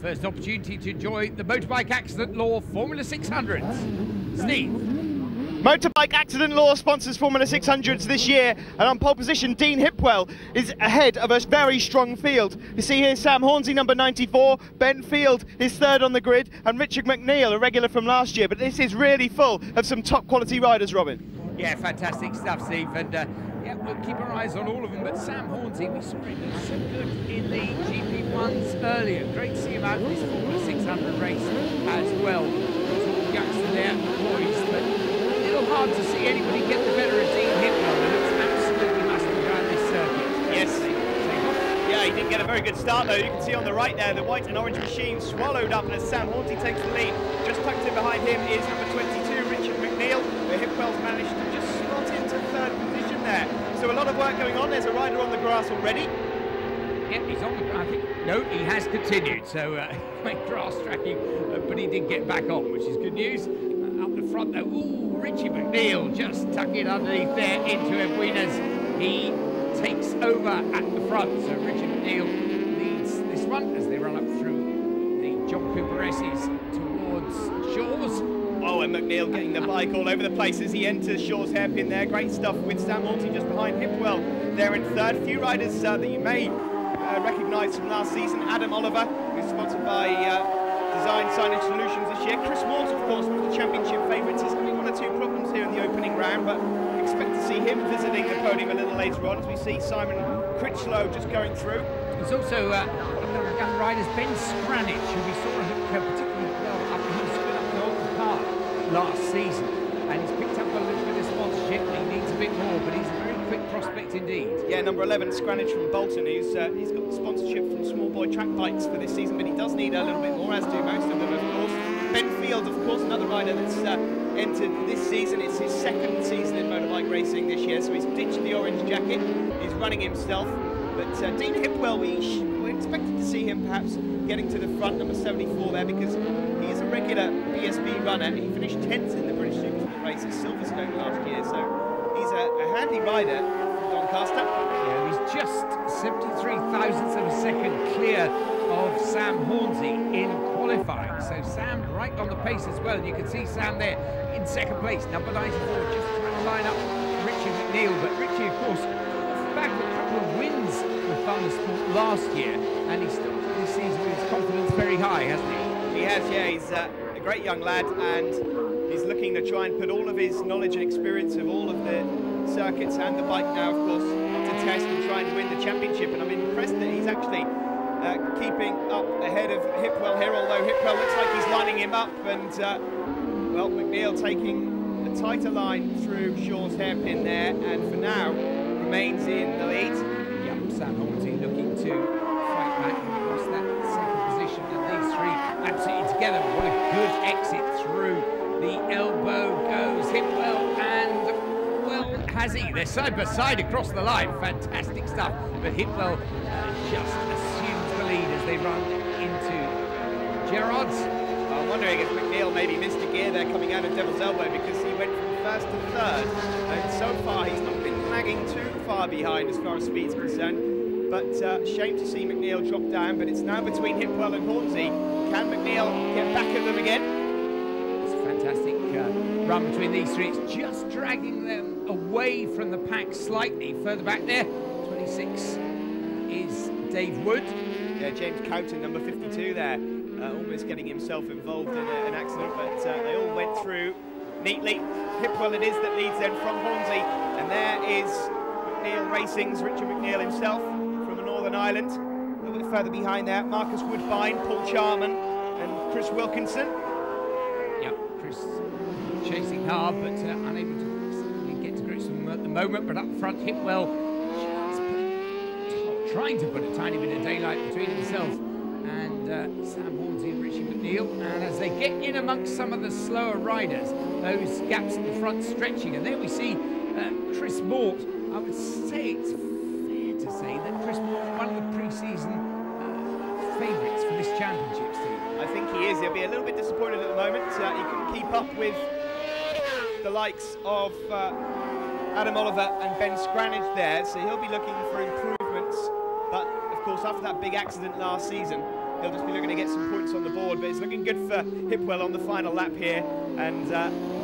First opportunity to enjoy the motorbike accident law Formula 600s. Steve. Motorbike Accident Law sponsors Formula 600s this year, and on pole position Dean Hipwell is ahead of a very strong field. You see here Sam Hornsey, number 94, Ben Field is third on the grid, and Richard McNeil, a regular from last year, but this is really full of some top quality riders, Robin. Yeah, fantastic stuff, Steve, and yeah, we'll keep our eyes on all of them, but Sam Hornsey, we saw him so good in the GP1s earlier. Great to see him out in this Formula 600 race as well. Some youngsters there, boys, but hard to see anybody get the better of Dean Hipwell, and it's absolutely must be around this circuit. Yes. Yeah, he didn't get a very good start though. You can see on the right there, the white and orange machine swallowed up, and as Sam Hornsey takes the lead, just tucked in behind him is number 22, Richard McNeil, where Hipwell's managed to just slot into third position there. So a lot of work going on. There's a rider on the grass already. Yeah, he's on the grass. No, he has continued, so went grass tracking, but he did get back on, which is good news. Up the front though, ooh, Richie McNeil just tucking it underneath there into Ebuinas. He takes over at the front, so Richie McNeil leads this one as they run up through the John Cooper S's towards Shaw's. Oh, and McNeil getting the bike all over the place as he enters Shaw's hairpin there. Great stuff with Sam Hornsey just behind Hipwell there in third. Few riders that you may recognise from last season. Adam Oliver, who's sponsored by Design Signage Solutions this year. Chris Moore, of course, one of the championship favourites. He's having one or two problems here in the opening round, but expect to see him visiting the podium a little later on as we see Simon Critchlow just going through. There's also young riders, Ben Scranich, who we saw particularly well up in the spin up the Open Park last season, and he's picked up a little bit of sponsorship. He needs a bit more, but he's a very quick prospect indeed. Yeah, number 11, Scranich from Bolton, he's got the sponsorship from Small Boy Track Bikes for this season, but he does need a little bit more, as do most of them, of course. Ben Field, of course, another rider that's entered this season. It's his second season in motorbike racing this year, so he's ditched the orange jacket. He's running himself. But Dean Hipwell, we're expected to see him perhaps getting to the front, number 74 there, because he is a regular BSB runner. He finished 10th in the British Supersport race at Silverstone last year, so he's a handy rider from Doncaster. Yeah, he's just 73 thousandths of a second clear of Sam Hornsey in qualifying. So Sam right on the pace as well, and you can see Sam there in second place, number 94, just trying to line up Richie McNeil. But Richie, of course, back with a couple of wins with Thundersport last year, and he started this season with his confidence very high, hasn't he? He has, yeah. He's a great young lad, and he's looking to try and put all of his knowledge and experience of all of the circuits and the bike now, of course, to test and try and win the championship. And I'm impressed that he's actually keeping up ahead of Hipwell here, although Hipwell looks like he's lining him up, and well, McNeil taking a tighter line through Shaw's hairpin there, and for now remains in the lead. Yeah, Sam Hornsey looking to fight back and across that second position, and these three absolutely together. What a good exit through the elbow goes Hipwell, and well, has he? They're side by side across the line. Fantastic stuff. But Hipwell just assumes the lead as they run into Gerrard's. I'm wondering if McNeil maybe missed a gear there coming out of Devil's Elbow, because he went from first to third, and so far he's not been lagging too far behind as far as speed's concerned. But shame to see McNeil drop down, but it's now between Hipwell and Hornsey. Can McNeil get back at them again? It's a fantastic run between these three. It's just dragging them away from the pack slightly further back there. 26 is Dave Wood. Yeah, James Cowton, number 52 there, almost getting himself involved in an accident, but they all went through neatly. Hipwell it is that leads then from Hornsey, and there is McNeil Racing's Richard McNeil himself from the Northern Ireland. A little bit further behind there, Marcus Woodbine, Paul Charman and Chris Wilkinson. Yep, Chris chasing hard, but unable to get to grips with them at the moment. But up front, Hipwell just trying to put a tiny bit of daylight between himself and Sam Hornsey and Richie McNeil. And as they get in amongst some of the slower riders, those gaps in the front stretching. And there we see Chris Mort. I would say it's fair to say that Chris Mort is one of the pre-season favourites for this championship, Steve. I think he is. He'll be a little bit disappointed at the moment. He couldn't keep up with the likes of Adam Oliver and Ben Scranich there, so he'll be looking for improvements. But of course, after that big accident last season, he'll just be looking to get some points on the board, but it's looking good for Hipwell on the final lap here, and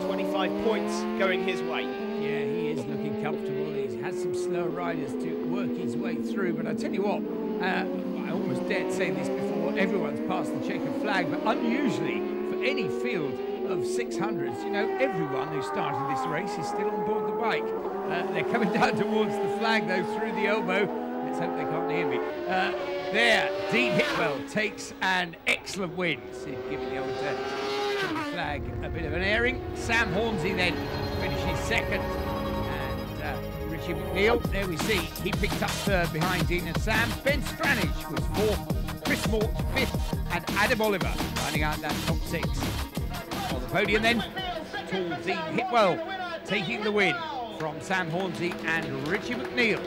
25 points going his way. Yeah, he is looking comfortable. He's had some slower riders to work his way through, but I tell you what, I almost dared say this before everyone's passed the checkered flag, but unusually for any field of 600s, you know, everyone who started this race is still on board the bike. They're coming down towards the flag though, through the elbow. Let's hope they can't hear me. There, Dean Hipwell takes an excellent win. So giving the old flag a bit of an airing. Sam Hornsey then finishes second, and Richie McNeil, there we see, he picked up third behind Dean and Sam. Ben Stranage was fourth, Chris Mort fifth, and Adam Oliver running out that top six. On the podium then, tall Dean Hipwell taking the win from Sam Hornsey and Richie McNeil.